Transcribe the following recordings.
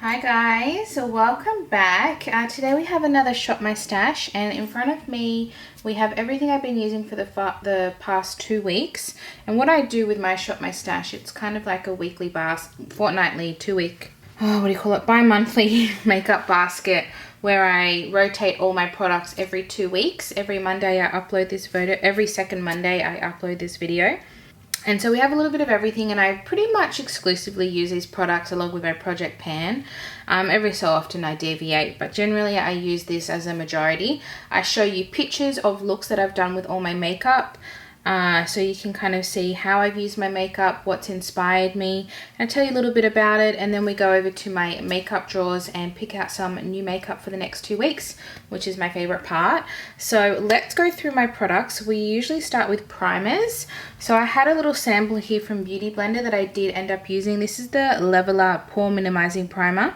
Hi guys, so welcome back. Today we have another Shop My Stash, and in front of me we have everything I've been using for the past 2 weeks. And what I do with my Shop My Stash, it's kind of like a weekly fortnightly, 2-week, bi-monthly makeup basket where I rotate all my products every 2 weeks. Every Monday I upload this photo, every second Monday I upload this video. And so we have a little bit of everything, and I pretty much exclusively use these products along with my project pan. Every so often I deviate, but generally I use this as a majority. I show you pictures of looks that I've done with all my makeup, so you can kind of see how I've used my makeup, what's inspired me, and I tell you a little bit about it, and then we go over to my makeup drawers and pick out some new makeup for the next 2 weeks, which is my favorite part. So let's go through my products. We usually start with primers. So I had a little sample here from Beauty Blender that I did end up using. This is the Leveler Pore Minimizing Primer,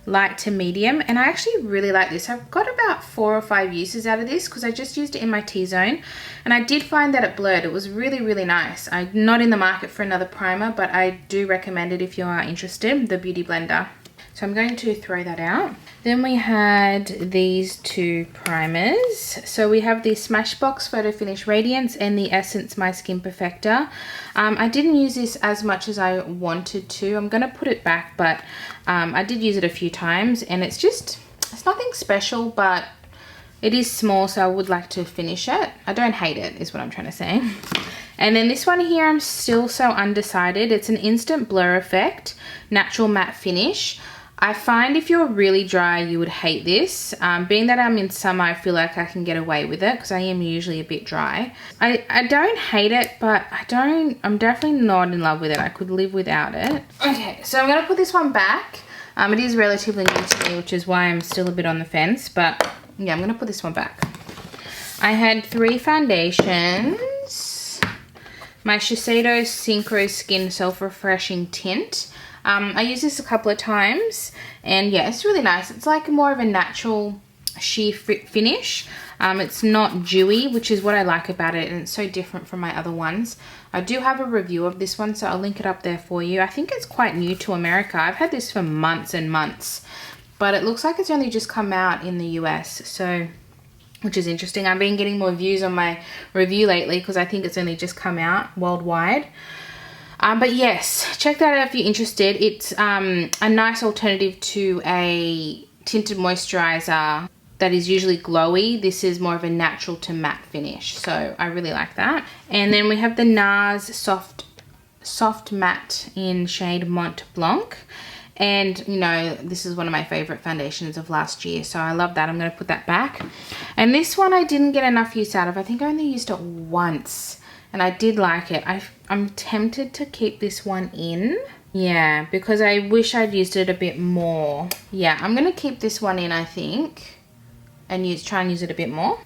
light to medium, and I actually really like this. I've got about 4 or 5 uses out of this because I just used it in my T-zone, and I did find that it blurred. It was really nice. I'm not in the market for another primer, but I do recommend it if you are interested, the Beauty Blender. So I'm going to throw that out. Then we had these 2 primers. So we have the Smashbox Photo Finish Radiance and the Essence My Skin Perfector. I didn't use this as much as I wanted to. I'm going to put it back, but I did use it a few times, and it's nothing special, but it is small, so I would like to finish it. I don't hate it, is what I'm trying to say. And then this one here, I'm still so undecided. It's an Instant Blur Effect Natural Matte Finish. I find if you're really dry, you would hate this. Being that I'm in summer, I feel like I can get away with it because I am usually a bit dry. I don't hate it, but I'm definitely not in love with it. I could live without it. Okay, so I'm going to put this one back. It is relatively new to me, which is why I'm still a bit on the fence, but yeah, I'm going to put this one back. I had 3 foundations. My Shiseido Synchro Skin Self-Refreshing Tint. I used this a couple of times, and yeah, it's really nice. It's like more of a natural sheer finish. It's not dewy, which is what I like about it, and it's so different from my other ones. I do have a review of this one, so I'll link it up there for you. I think it's quite new to America. I've had this for months and months, but it looks like it's only just come out in the US, so which is interesting. I've been getting more views on my review lately because I think it's only just come out worldwide. But yes, check that out if you're interested. It's a nice alternative to a tinted moisturizer that is usually glowy. This is more of a natural to matte finish, so I really like that. And then we have the NARS Soft Matte in shade Mont Blanc. And you know, this is one of my favorite foundations of last year, so I love that. I'm going to put that back. And this one I didn't get enough use out of. I think I only used it once, and I did like it. I'm tempted to keep this one in. Yeah, because I wish I'd used it a bit more. Yeah, I'm going to keep this one in, I think, and try and use it a bit more.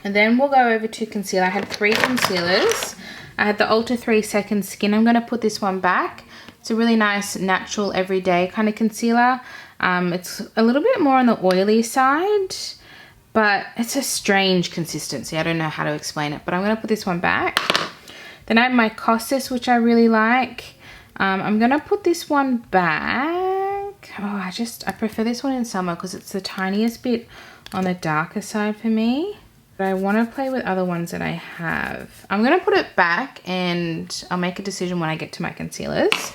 And then we'll go over to concealer. I had 3 concealers. I had the Ultra 3 Second Skin. I'm going to put this one back. It's a really nice, natural, everyday kind of concealer. It's a little bit more on the oily side, but it's a strange consistency. I don't know how to explain it, but I'm going to put this one back. Then I have my Costas, which I really like. I'm going to put this one back. Oh, I prefer this one in summer because it's the tiniest bit on the darker side for me. But I want to play with other ones that I have. I'm going to put it back, and I'll make a decision when I get to my concealers.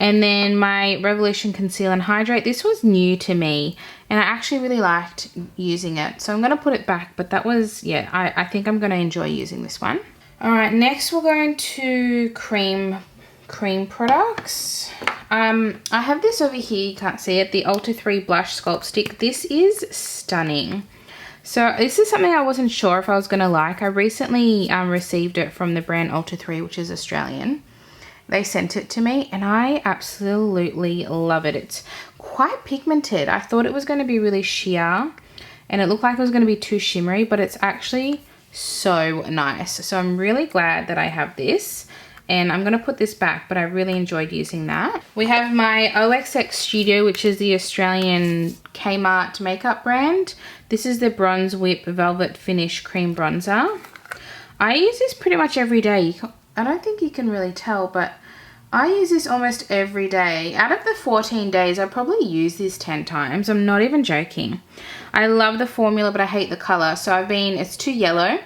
And then my Revolution Conceal and Hydrate. This was new to me, and I actually really liked using it. So I'm going to put it back, but that was, yeah, I think I'm going to enjoy using this one. All right, next we're going to cream products. I have this over here, you can't see it, the Ultra 3 Blush Sculpt Stick. This is stunning. So this is something I wasn't sure if I was going to like. I recently received it from the brand Ultra 3, which is Australian. They sent it to me, and I absolutely love it. It's quite pigmented. I thought it was going to be really sheer, and it looked like it was going to be too shimmery, but it's actually so nice. So I'm really glad that I have this, and I'm going to put this back, but I really enjoyed using that. We have my OXX Studio, which is the Australian Kmart makeup brand. This is the Bronze Whip Velvet Finish Cream Bronzer. I use this pretty much every day. I don't think you can really tell, but I use this almost every day. Out of the 14 days, I probably use this 10 times. I'm not even joking. I love the formula, but I hate the color. So it's too yellow.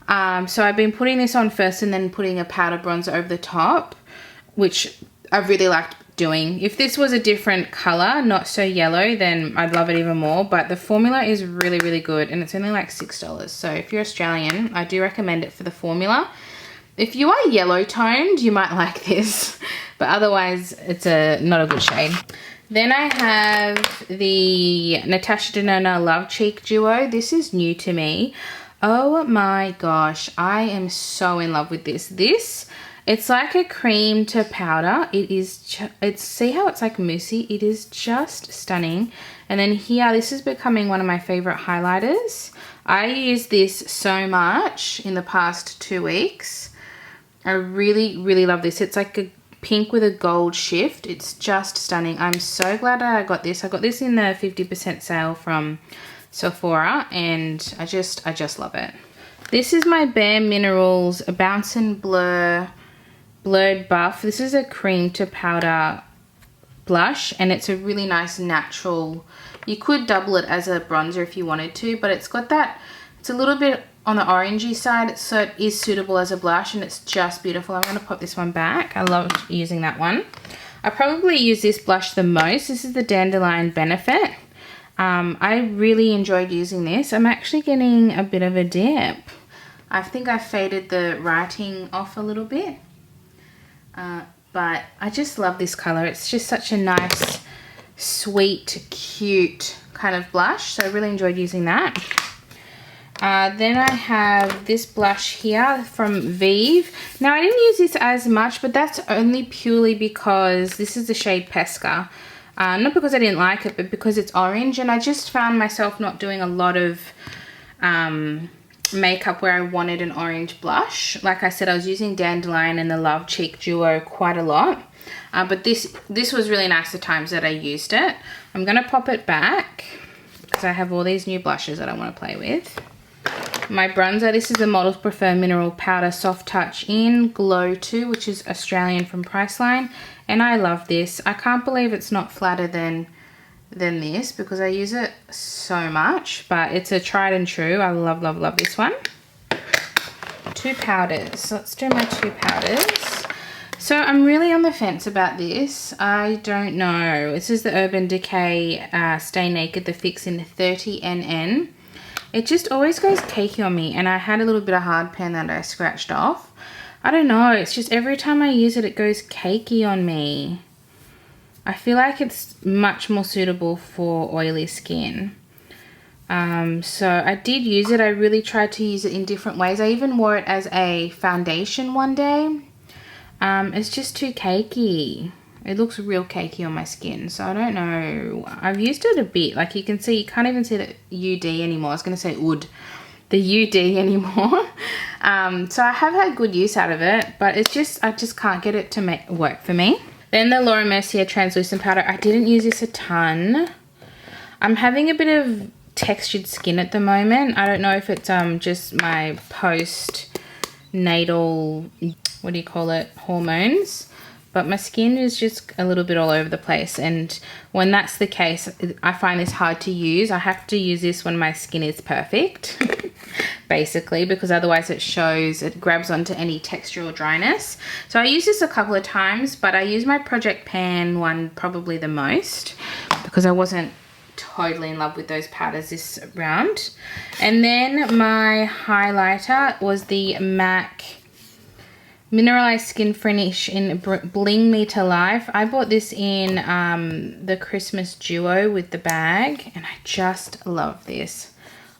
So I've been putting this on first and then putting a powder bronzer over the top, which I really liked doing. If this was a different color, not so yellow, then I'd love it even more. But the formula is really, really good, and it's only like $6. So if you're Australian, I do recommend it for the formula. If you are yellow toned, you might like this, but otherwise it's not a good shade. Then I have the Natasha Denona Love Cheek Duo. This is new to me. Oh my gosh, I am so in love with this. It's like a cream to powder. See how it's like moussey? It is just stunning. And then here, this is becoming one of my favorite highlighters. I use this so much in the past 2 weeks. I really, really love this. It's like a pink with a gold shift. It's just stunning. I'm so glad I got this. I got this in the 50% sale from Sephora, and I just love it. This is my Bare Minerals Bounce and Blur Blurred Buff. This is a cream to powder blush, and it's a really nice natural. You could double it as a bronzer if you wanted to, but it's got that, it's a little bit on the orangey side, so it is suitable as a blush, and it's just beautiful. I'm going to pop this one back. I loved using that one. I probably use this blush the most. This is the Dandelion Benefit. I really enjoyed using this. I'm actually getting a bit of a dip. I think I faded the writing off a little bit. But I just love this color. It's just such a nice, sweet, cute kind of blush. So I really enjoyed using that. Then I have this blush here from Vive. Now I didn't use this as much, but that's only purely because this is the shade Pesca. Not because I didn't like it, but because it's orange, and I just found myself not doing a lot of makeup where I wanted an orange blush. Like I said, I was using Dandelion and the Love Cheek Duo quite a lot. But this was really nice the times that I used it. I'm going to pop it back because I have all these new blushes that I want to play with. My bronzer, this is the Models Prefer Mineral Powder Soft Touch in Glow 2, which is Australian from Priceline. And I love this. I can't believe it's not flatter than this because I use it so much. But it's a tried and true. I love, love, love this one. 2 powders. Let's do my 2 powders. So I'm really on the fence about this. I don't know. This is the Urban Decay Stay Naked The Fix in 30NN. It just always goes cakey on me, and I had a little bit of hard pan that I scratched off. I don't know, it's just every time I use it, it goes cakey on me. I feel like it's much more suitable for oily skin. So I did use it. I really tried to use it in different ways. I even wore it as a foundation one day. It's just too cakey. It looks real cakey on my skin, so I don't know. I've used it a bit. Like you can see, you can't even see the UD anymore. I was going to say UD. The UD anymore. So I have had good use out of it, but it's just, I just can't get it to work for me. Then the Laura Mercier Translucent Powder. I didn't use this a ton. I'm having a bit of textured skin at the moment. I don't know if it's just my post-natal, what do you call it, hormones. But my skin is just a little bit all over the place, and when that's the case, I find this hard to use. I have to use this when my skin is perfect, basically, because otherwise it grabs onto any texture or dryness. So I use this a couple of times, but I use my Project Pan one probably the most because I wasn't totally in love with those powders this round. And then my highlighter was the MAC Mineralized Skin Finish in Bling Me to Life. I bought this in the Christmas Duo with the bag, and I just love this.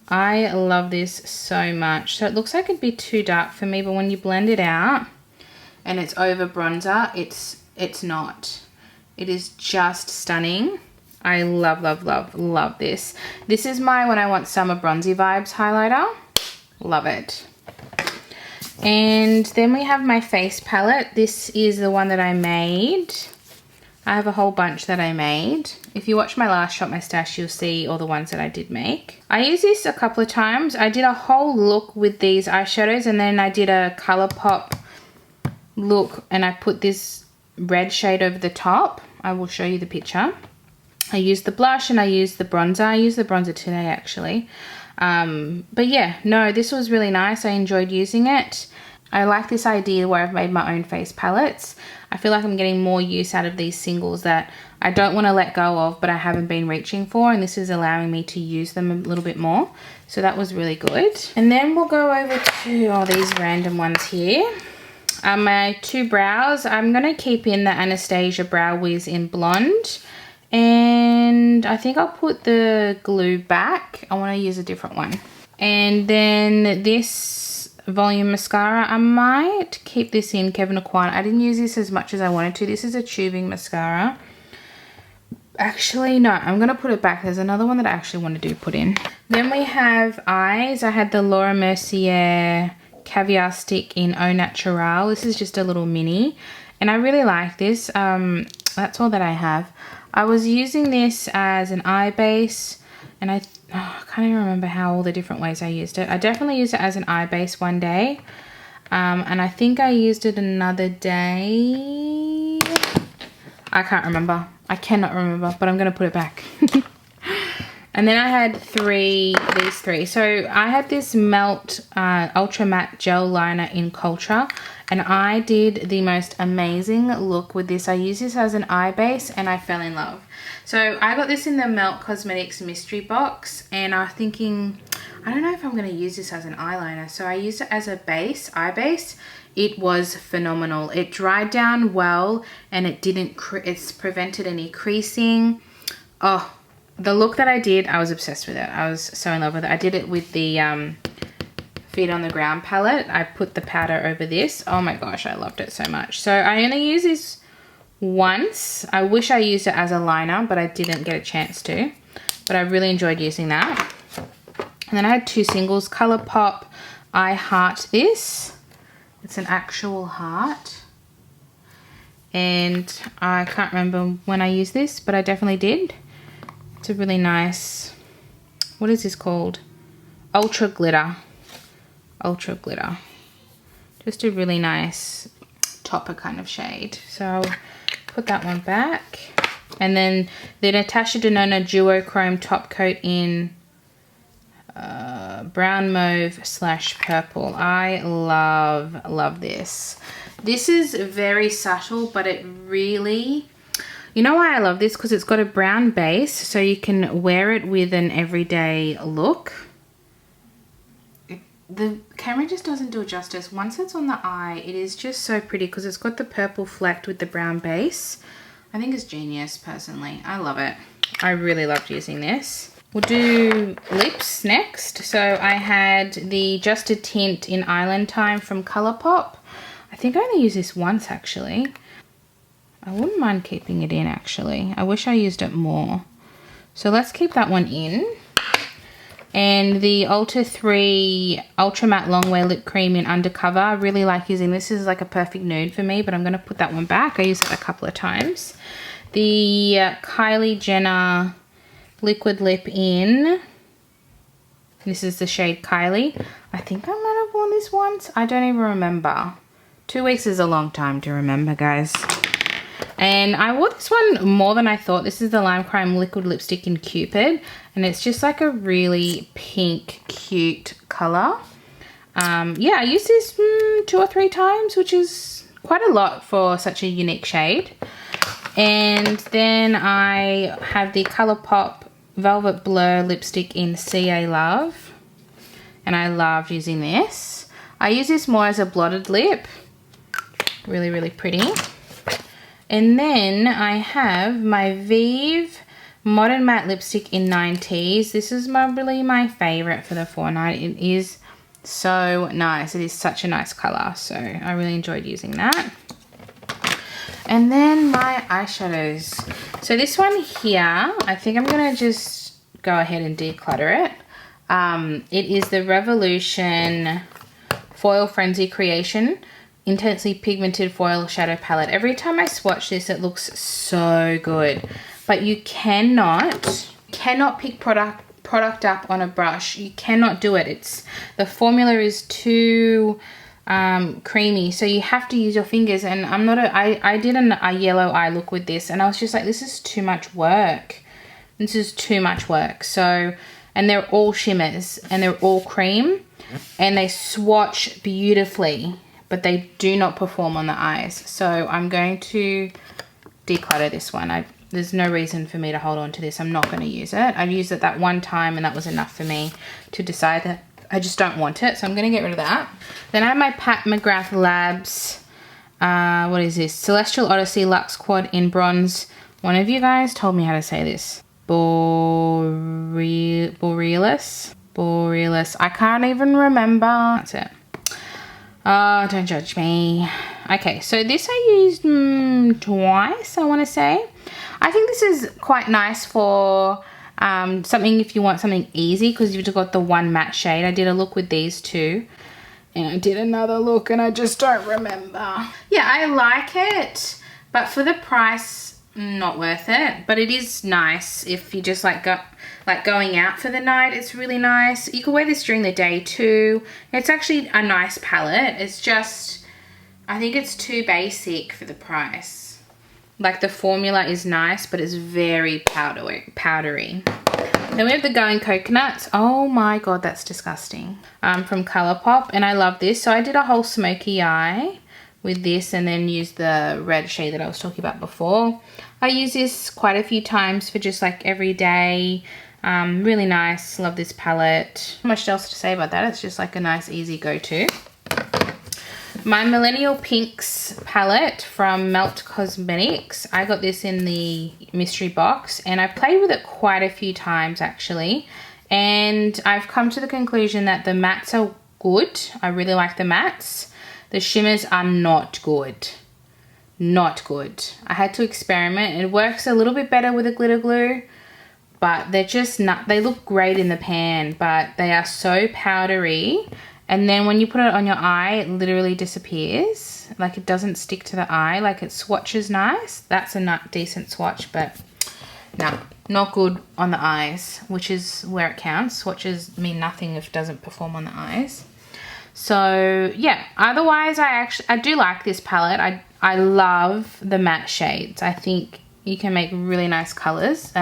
I love this so much. So it looks like it'd be too dark for me, but when you blend it out and it's over bronzer, it's not. It is just stunning. I love, love, love, love this. This is my when I want summer bronzy vibes highlighter. Love it. And then we have my face palette. This is the one that I made. I have a whole bunch that I made. If you watch my last Shop My Stash, you'll see all the ones that I did make. I used this a couple of times. I did a whole look with these eyeshadows, and then I did a ColourPop look, and I put this red shade over the top. I will show you the picture. I used the blush and I used the bronzer. I used the bronzer today actually. But yeah, no, this was really nice. I enjoyed using it. I like this idea where I've made my own face palettes. I feel like I'm getting more use out of these singles that I don't want to let go of, but I haven't been reaching for, and this is allowing me to use them a little bit more. So that was really good. And then we'll go over to these random ones here. My two brows, I'm going to keep in the Anastasia Brow Wiz in Blonde. And I think I'll put the glue back. I want to use a different one. And then this volume mascara, I might keep this in Kevyn Aucoin. I didn't use this as much as I wanted to. This is a tubing mascara. Actually, no, I'm going to put it back. There's another one that I actually want to put in. Then we have eyes. I had the Laura Mercier Caviar Stick in Au Naturel. This is just a little mini. And I really like this. That's all that I have. I was using this as an eye base, and I can't even remember how all the different ways I used it. I definitely used it as an eye base one day, and I think I used it another day. I can't remember. I cannot remember, but I'm going to put it back. And then I had these three. So I had this Melt Ultra Matte Gel Liner in Culture. And I did the most amazing look with this. I used this as an eye base and I fell in love. So I got this in the Melt Cosmetics mystery box. And I was thinking, I don't know if I'm going to use this as an eyeliner. So I used it as a base, eye base. It was phenomenal. It dried down well and it's prevented any creasing. Oh, the look that I did, I was obsessed with it. I was so in love with it. I did it with the Feet on the Ground palette. I put the powder over this. Oh my gosh, I loved it so much. So I only used this once. I wish I used it as a liner, but I didn't get a chance to. But I really enjoyed using that. And then I had two singles, ColourPop I Heart This. It's an actual heart. And I can't remember when I used this, but I definitely did. It's a really nice, what is this called? Ultra Glitter. Ultra Glitter. Just a really nice topper kind of shade. So I'll put that one back. And then the Natasha Denona Duochrome Top Coat in brown mauve / purple. I love this. This is very subtle, but it really, you know why I love this? Because it's got a brown base, so you can wear it with an everyday look. The camera just doesn't do it justice. Once it's on the eye, it is just so pretty because it's got the purple flecked with the brown base. I think it's genius, personally. I love it. I really loved using this. We'll do lips next. So I had the Just a Tint in Island Time from ColourPop. I think I only used this once, actually. I wouldn't mind keeping it in, actually. I wish I used it more. So let's keep that one in. And the Ulta 3 Ultra Matte Longwear Lip Cream in Undercover. I really like using this. This is like a perfect nude for me, but I'm going to put that one back. I used it a couple of times. The Kylie Jenner Liquid Lip in. This is the shade Kylie. I think I might have worn this once. I don't even remember. 2 weeks is a long time to remember, guys. And I wore this one more than I thought. This is the Lime Crime Liquid Lipstick in Cupid. And it's just like a really pink, cute color. Yeah, I used this 2 or 3 times, which is quite a lot for such a unique shade. And then I have the ColourPop Velvet Blur Lipstick in CA Love. And I loved using this. I use this more as a blotted lip. Really, really pretty. And then I have my Vive Modern Matte Lipstick in 9Ts. This is really my favorite for the 4-night. It is so nice. It is such a nice color. So I really enjoyed using that. And then my eyeshadows. So this one here, I think I'm going to just go ahead and declutter it. It is the Revolution Foil Frenzy Creation Intensely Pigmented Foil Shadow Palette. Every time I swatch this, it looks so good. But you cannot pick product up on a brush. You cannot do it. The formula is too creamy, so you have to use your fingers. And I'm not I did a yellow eye look with this, and I was just like, this is too much work. This is too much work. So, and they're all shimmers and they're all cream and they swatch beautifully, but they do not perform on the eyes. So I'm going to declutter this one. There's no reason for me to hold on to this. I'm not going to use it. I've used it that one time and that was enough for me to decide that I just don't want it. So I'm going to get rid of that. Then I have my Pat McGrath Labs, what is this? Celestial Odyssey Luxe Quad in bronze. One of you guys told me how to say this. Borealis. I can't even remember. That's it. Oh, don't judge me. Okay, so this I used twice, I want to say. I think this is quite nice for something if you want something easy, because you've just got the one matte shade. I did a look with these two. And I did another look and I just don't remember. Yeah, I like it, but for the price, not worth it. But it is nice if you just like going out for the night. It's really nice. You can wear this during the day too. It's actually a nice palette. It's just, I think it's too basic for the price. Like the formula is nice, but it's very powdery. Then we have the Going Coconuts. Oh my god, that's disgusting. From Colourpop, and I love this. So I did a whole smoky eye with this and then used the red shade that I was talking about before. I use this quite a few times for just like every day. Really nice. Love this palette. Not much else to say about that. It's just like a nice easy go-to. My Millennial Pinks palette from Melt Cosmetics. I got this in the mystery box and I played with it quite a few times actually. And I've come to the conclusion that the mattes are good. I really like the mattes. The shimmers are not good. Not good. I had to experiment. It works a little bit better with a glitter glue, but they're just not, they look great in the pan, but they are so powdery. And then when you put it on your eye, it literally disappears. Like it doesn't stick to the eye. Like it swatches nice. That's a decent swatch, but no, not good on the eyes, which is where it counts. Swatches mean nothing if it doesn't perform on the eyes. So yeah, otherwise I do like this palette. I love the matte shades. I think you can make really nice colors,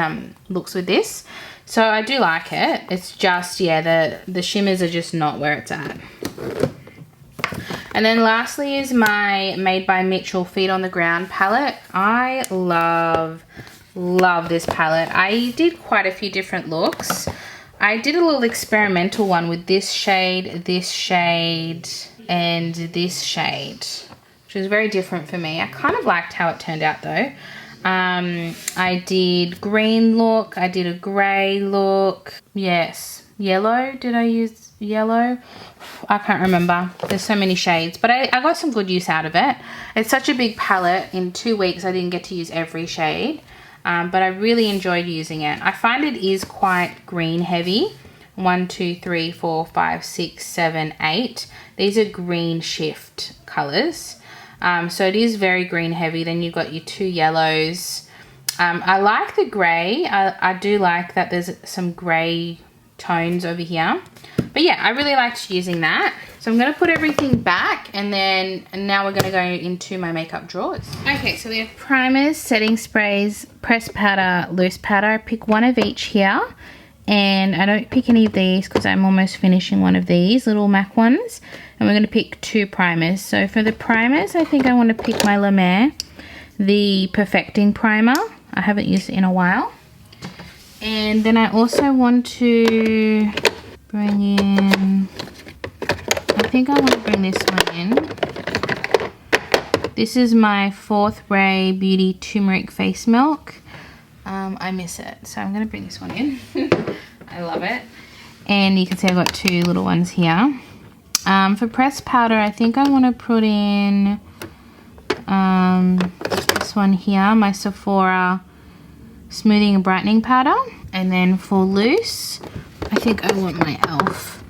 looks with this. So I do like it. It's just, yeah, the shimmers are just not where it's at. And then lastly is my Made by Mitchell Feet on the Ground palette. I love this palette. I did quite a few different looks. I did a little experimental one with this shade, and this shade, which was very different for me. I kind of liked how it turned out though. I did green look, I did a grey look, yes, yellow, did I use yellow? I can't remember, there's so many shades, but I got some good use out of it. It's such a big palette. In 2 weeks I didn't get to use every shade. But I really enjoyed using it. I find it is quite green heavy. 1, 2, 3, 4, 5, 6, 7, 8. These are green shift colors. So it is very green heavy. Then you've got your 2 yellows. I like the grey. I do like that there's some grey tones over here. But yeah, I really liked using that. So I'm going to put everything back and now we're going to go into my makeup drawers. Okay, so we have primers, setting sprays, pressed powder, loose powder. I pick one of each here. And I don't pick any of these because I'm almost finishing one of these little MAC ones. And we're going to pick 2 primers. So for the primers, I think I want to pick my La Mer, the Perfecting Primer. I haven't used it in a while. And then I also want to bring in, I think I want to bring this one in. This is my 4th Ray Beauty Turmeric Face Milk. I miss it, so I'm going to bring this one in. I love it. And you can see I've got 2 little ones here. For pressed powder, I think I want to put in this one here, my Sephora Smoothing and Brightening Powder. And then for loose, I think I want my e.l.f.,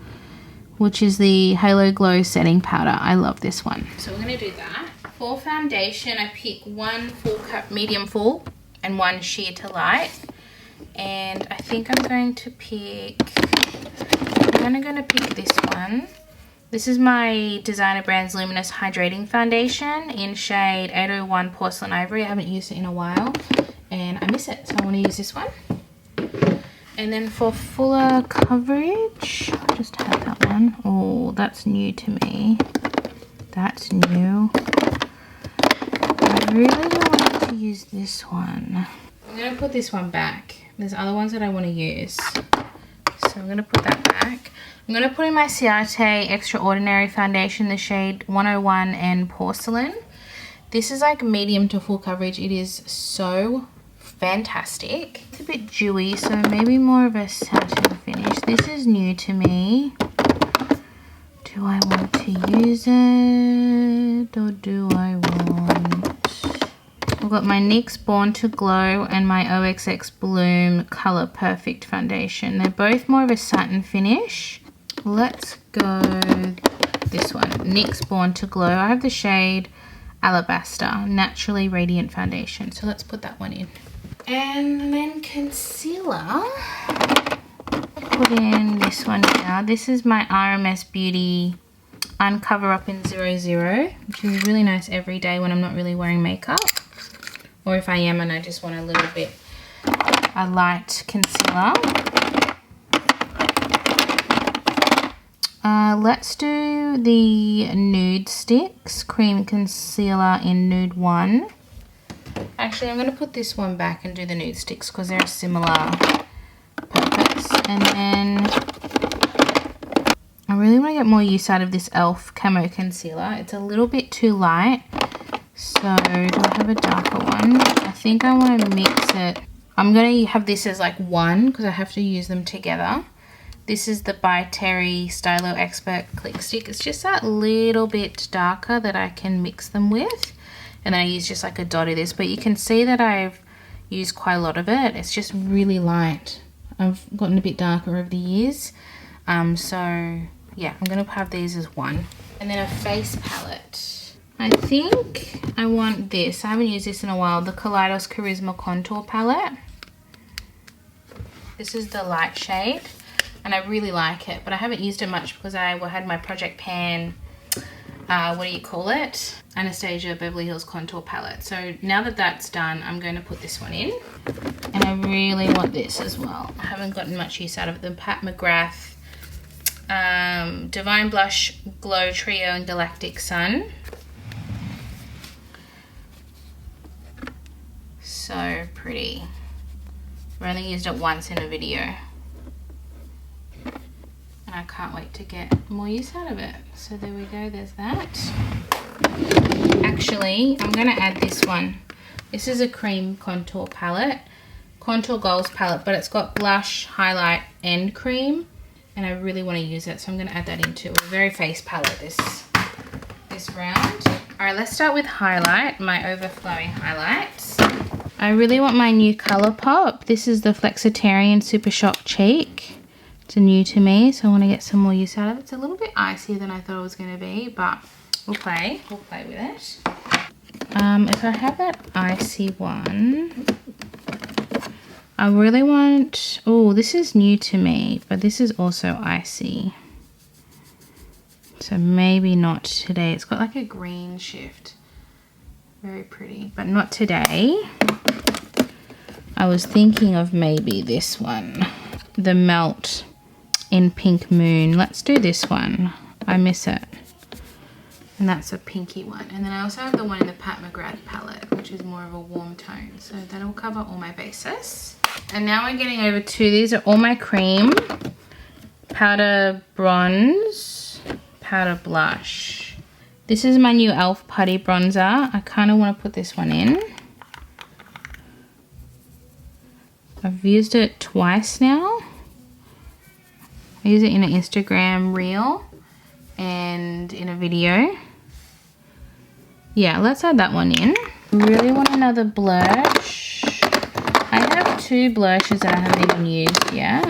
which is the Halo Glow Setting Powder. I love this one. So we're going to do that. For foundation, I pick 1 full cup medium full and 1 sheer to light. And I think I'm going to pick, this one. This is my Designer Brands Luminous Hydrating Foundation in shade 801 Porcelain Ivory. I haven't used it in a while and I miss it, so I want to use this one. And then for fuller coverage, I just had that one. Oh, that's new to me. That's new. I really want to use this one. I'm going to put this one back. There's other ones that I want to use. So I'm going to put that back. I'm going to put in my Ciate Extraordinary Foundation, the shade 101 and Porcelain. This is like medium to full coverage. It is so fantastic. It's a bit dewy, so maybe more of a satin finish. This is new to me. Do I want to use it or do I want... I've got my NYX Born to Glow and my OXX Bloom Color Perfect Foundation. They're both more of a satin finish. Let's go this one, NYX Born to Glow. I have the shade Alabaster, Naturally Radiant Foundation. So let's put that one in. And then concealer. Put in this one here. This is my RMS Beauty Uncover Up in 00, which is really nice every day when I'm not really wearing makeup. Or if I am and I just want a little bit, a light concealer. Let's do the Nude Sticks Cream Concealer in Nude 1. Actually, I'm going to put this one back and do the Nude Sticks because they're a similar purpose. And then I really want to get more use out of this e.l.f. Camo Concealer. It's a little bit too light. So, do I have a darker one? I think I want to mix it. I'm going to have this as like one because I have to use them together. This is the By Terry Stylo Expert Click Stick. It's just that little bit darker that I can mix them with. And then I use just like a dot of this. But you can see that I've used quite a lot of it. It's just really light. I've gotten a bit darker over the years. So, yeah, I'm going to have these as one. And then a face palette. I think I want this. I haven't used this in a while. The Kaleidos Charisma Contour Palette. This is the light shade. And I really like it, but I haven't used it much because I had my Project Pan, what do you call it? Anastasia Beverly Hills Contour Palette. So now that that's done, I'm going to put this one in. And I really want this as well. I haven't gotten much use out of the Pat McGrath Divine Blush Glow Trio and Galactic Sun. So pretty. I've only used it once in a video. And I can't wait to get more use out of it. So there we go, there's that. Actually, I'm going to add this one. This is a cream contour palette. Contour Goals palette, but it's got blush, highlight, and cream. And I really want to use it, so I'm going to add that into a very face palette this round. Alright, let's start with highlight, my overflowing highlights. I really want my new Colourpop. This is the Flexitarian Super Shock Cheek. It's new to me, so I want to get some more use out of it. It's a little bit icier than I thought it was going to be, but we'll play with it. If I have that icy one, I really want, oh, this is new to me, but this is also icy. So maybe not today. It's got like a green shift. Very pretty, but not today. I was thinking of maybe this one, the Melt in Pink Moon. Let's do this one. I miss it. And that's a pinky one. And then I also have the one in the Pat McGrath palette, which is more of a warm tone. So that'll cover all my bases. And now we're getting over to, these are all my cream, powder bronze, powder blush. This is my new e.l.f. Putty Bronzer. I kind of want to put this one in. I've used it twice now. I use it in an Instagram reel and in a video. Yeah, let's add that one in. Really want another blush. I have two blushes that I haven't even used yet.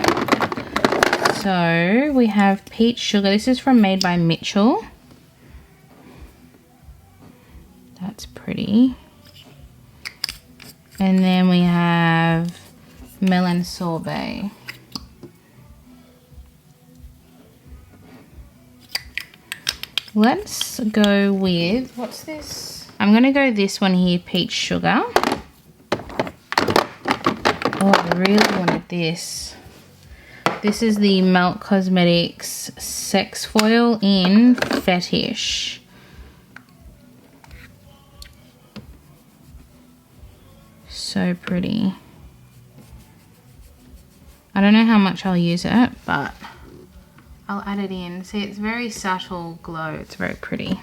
So we have Peach Sugar. This is from Made by Mitchell. That's pretty. And then we have Melon Sorbet. Let's go with, what's this? I'm going to go this one here, Peach Sugar. Oh, I really wanted this. This is the Melt Cosmetics Sex Foil in Fetish. So pretty. I don't know how much I'll use it, but I'll add it in. See, it's very subtle glow. It's very pretty.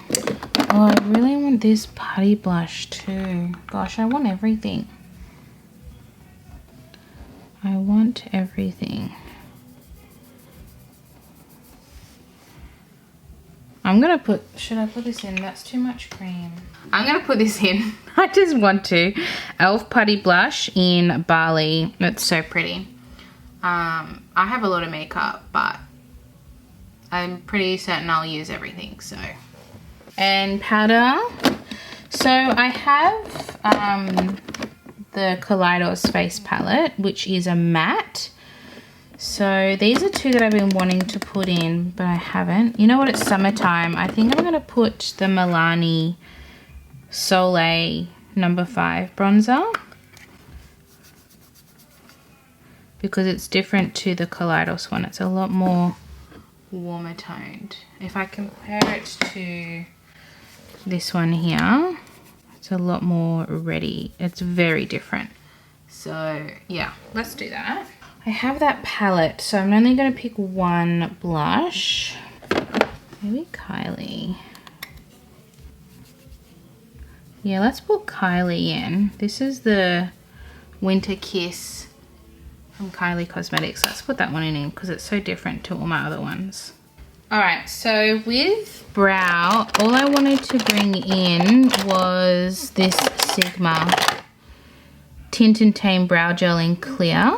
Oh, I really want this putty blush too. Gosh, I want everything. I want everything. I'm gonna put, should I put this in? That's too much cream. I'm gonna put this in. I just want to. e.l.f. Putty Blush in Barley. It's so pretty. I have a lot of makeup, but I'm pretty certain I'll use everything, so. And powder. So I have the Kaleidos Face Palette, which is a matte. So these are two that I've been wanting to put in, but I haven't. You know what, it's summertime. I think I'm going to put the Milani Soleil No. 5 bronzer, because it's different to the Kaleidos one. It's a lot more warmer toned. If I compare it to this one here, it's a lot more ready. It's very different. So yeah, let's do that. I have that palette, so I'm only going to pick one blush. Maybe Kylie. Yeah, let's put Kylie in. This is the Winter Kiss from Kylie Cosmetics. Let's put that one in because it's so different to all my other ones. Alright, so with brow, all I wanted to bring in was this Sigma Tint and Tame Brow Gel in Clear.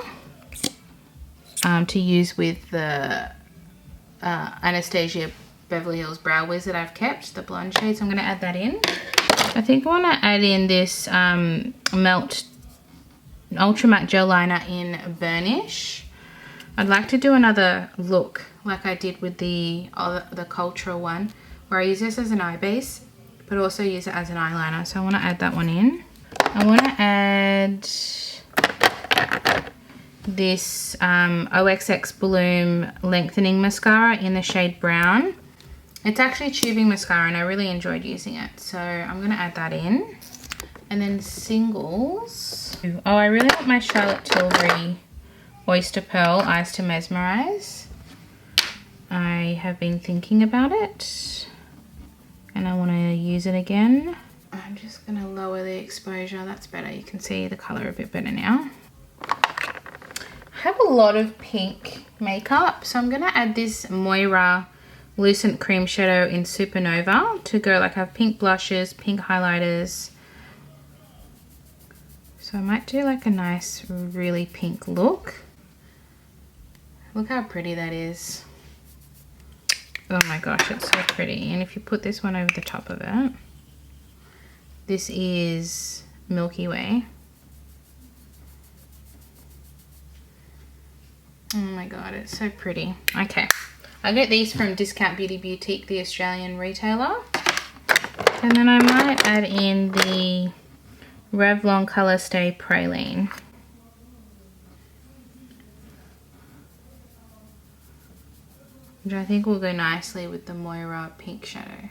To use with the Anastasia Beverly Hills Brow Wiz that I've kept, the blonde shade, so I'm going to add that in. I think I want to add in this Melt Ultra Matte Gel Liner in Burnish. I'd like to do another look like I did with the Cultura one, where I use this as an eye base, but also use it as an eyeliner, so I want to add that one in. I want to add this OXX Bloom Lengthening Mascara in the shade Brown. It's actually tubing mascara and I really enjoyed using it, so I'm going to add that in. And then singles. Oh, I really want my Charlotte Tilbury Oyster Pearl Eyes to Mesmerize. I have been thinking about it and I want to use it again. I'm just going to lower the exposure. That's better. You can see the color a bit better now. I have a lot of pink makeup, so I'm going to add this Moira Lucent Cream Shadow in Supernova to go, like I have pink blushes, pink highlighters. So I might do like a nice, really pink look. Look how pretty that is. Oh my gosh, it's so pretty. And if you put this one over the top of it, this is Milky Way. Oh my god, it's so pretty. Okay, I get these from Discount Beauty Boutique, the Australian retailer. And then I might add in the Revlon Color Stay Praline. Which I think will go nicely with the Moira pink shadow.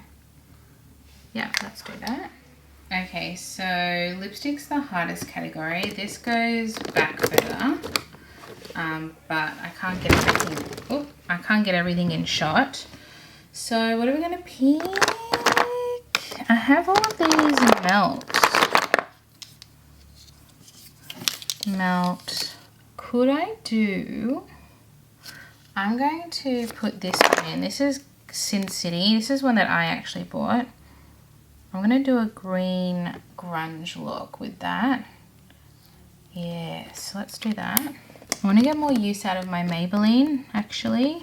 Yeah, let's do that. Okay, so lipstick's the hardest category. This goes back further. But I can't get everything. Oh, I can't get everything in shot. So what are we gonna pick? I have all of these melt. Could I do? I'm going to put this one in. This is Sin City. This is one that I actually bought. I'm gonna do a green grunge look with that. Yes, let's do that. I want to get more use out of my Maybelline, actually.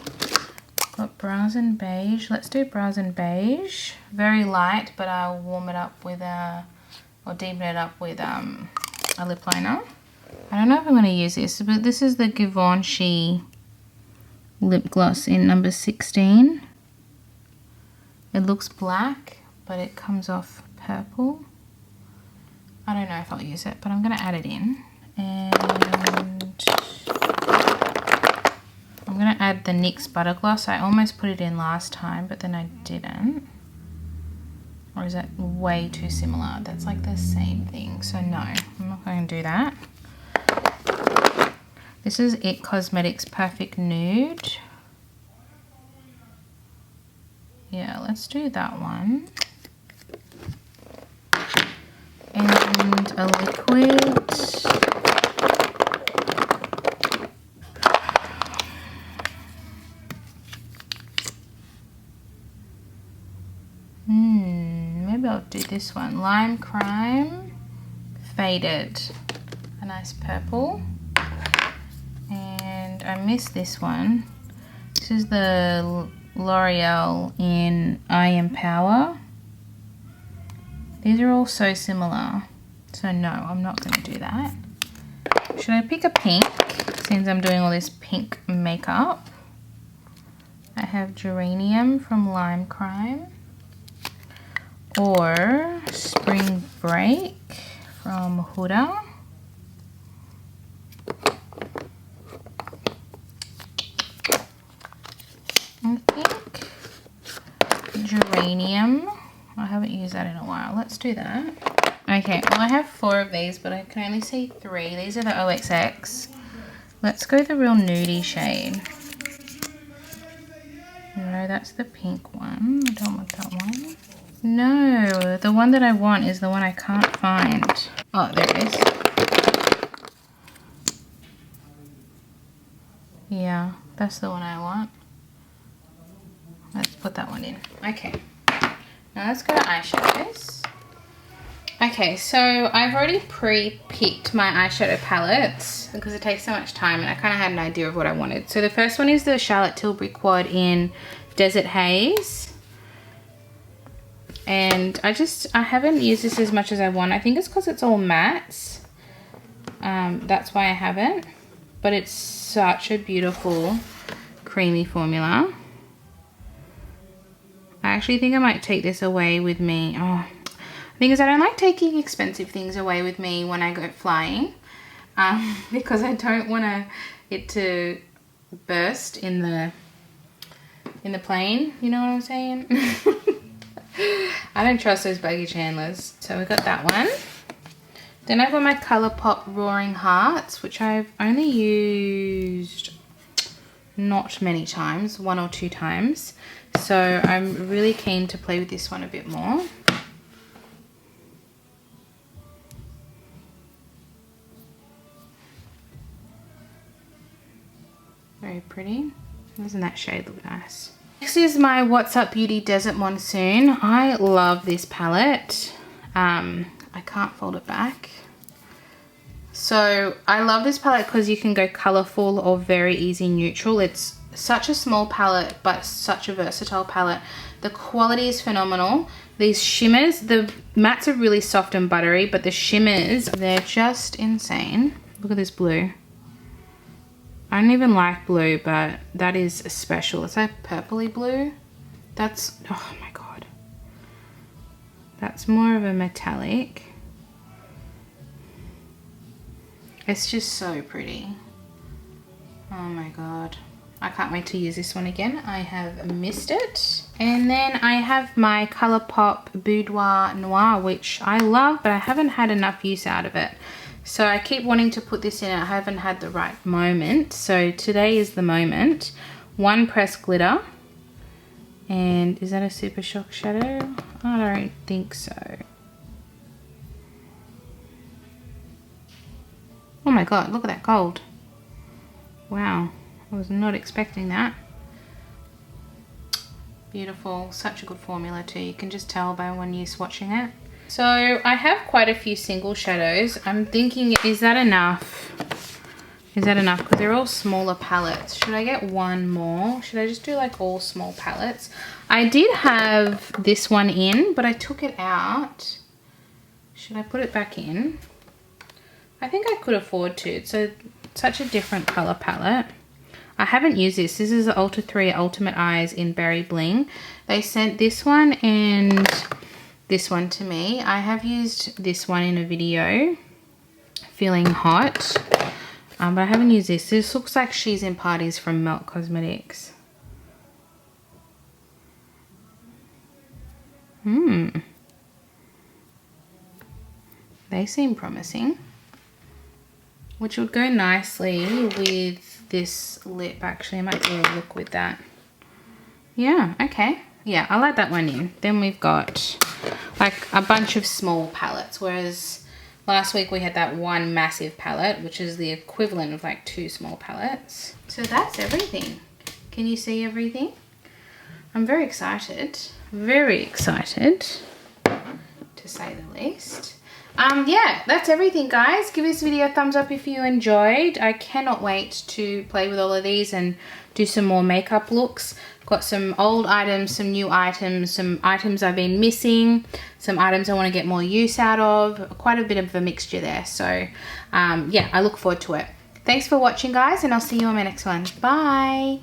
Got Brazen Beige. Let's do Brazen Beige. Very light, but I'll warm it up with or deepen it up with a lip liner. I don't know if I'm going to use this, but this is the Givenchy lip gloss in number 16. It looks black, but it comes off purple. I don't know if I'll use it, but I'm going to add it in. And I'm going to add the NYX Butter Gloss. I almost put it in last time, but then I didn't. Or is that way too similar? That's like the same thing. So no, I'm not going to do that. This is It Cosmetics Perfect Nude. Yeah, let's do that one. And a liquid. Maybe I'll do this one. Lime Crime Faded. A nice purple. And I missed this one. This is the L'Oreal in I Empower. These are all so similar. So no, I'm not going to do that. Should I pick a pink since I'm doing all this pink makeup? I have Geranium from Lime Crime. Or Spring Break from Huda. I think Geranium. I haven't used that in a while. Let's do that. Okay, well I have 4 of these, but I can only see 3. These are the OXX. Let's go the real nudie shade. No, that's the pink one. I don't want that one. No, the one that I want is the one I can't find. Oh, there it is. Yeah, that's the one I want. Let's put that one in. Okay. Now let's go to eyeshadows. Okay, so I've already pre-picked my eyeshadow palettes because it takes so much time and I kind of had an idea of what I wanted. So the first one is the Charlotte Tilbury Quad in Desert Haze. And I haven't used this as much as I want. I think it's because it's all mattes. That's why I haven't. But it's such a beautiful creamy formula. I actually think I might take this away with me. Oh, the thing is I don't like taking expensive things away with me when I go flying. Because I don't want it to burst in the plane. You know what I'm saying? I don't trust those baggage handlers. So we got that one. Then I've got my Colourpop Roaring Hearts, which I've only used not many times, 1 or 2 times. So I'm really keen to play with this one a bit more. Very pretty. Doesn't that shade look nice? Next is my What's Up Beauty Desert Monsoon. I love this palette. I can't fold it back. So I love this palette because you can go colourful or very easy neutral. It's such a small palette, but such a versatile palette. The quality is phenomenal. These shimmers, the mattes are really soft and buttery, but the shimmers, they're just insane. Look at this blue. I don't even like blue, but that is special. It's like purpley blue. That's, oh my God. That's more of a metallic. It's just so pretty. Oh my God. I can't wait to use this one again. I have missed it. And then I have my Colourpop Boudoir Noir, which I love, but I haven't had enough use out of it. So I keep wanting to put this in. I haven't had the right moment. So today is the moment. 1 press glitter. And is that a Super Shock shadow? I don't think so. Oh my God, look at that gold. Wow, I was not expecting that. Beautiful, such a good formula too. You can just tell by when you're swatching it. So I have quite a few single shadows. I'm thinking, is that enough? Is that enough? Because they're all smaller palettes. Should I get one more? Should I just do like all small palettes? I did have this one in, but I took it out. Should I put it back in? I think I could afford to. It's such a different color palette. I haven't used this. This is the Ultra 3 Ultimate Eyes in Berry Bling. They sent this one and this one to me. I have used this one in a video, Feeling Hot, but I haven't used this. This looks like She's in Parties from Melt Cosmetics. They seem promising, which would go nicely with this lip. Actually, I might do a look with that. Yeah, okay. Yeah, I like that one in. Then we've got like a bunch of small palettes, whereas last week we had that one massive palette, which is the equivalent of like 2 small palettes. So that's everything. Can you see everything? I'm very excited. Very excited, to say the least. Yeah, that's everything, guys. Give this video a thumbs up if you enjoyed. I cannot wait to play with all of these and do some more makeup looks. I've got some old items, some new items, some items I've been missing, some items I want to get more use out of. Quite a bit of a mixture there. So, yeah, I look forward to it. Thanks for watching, guys, and I'll see you on my next one. Bye.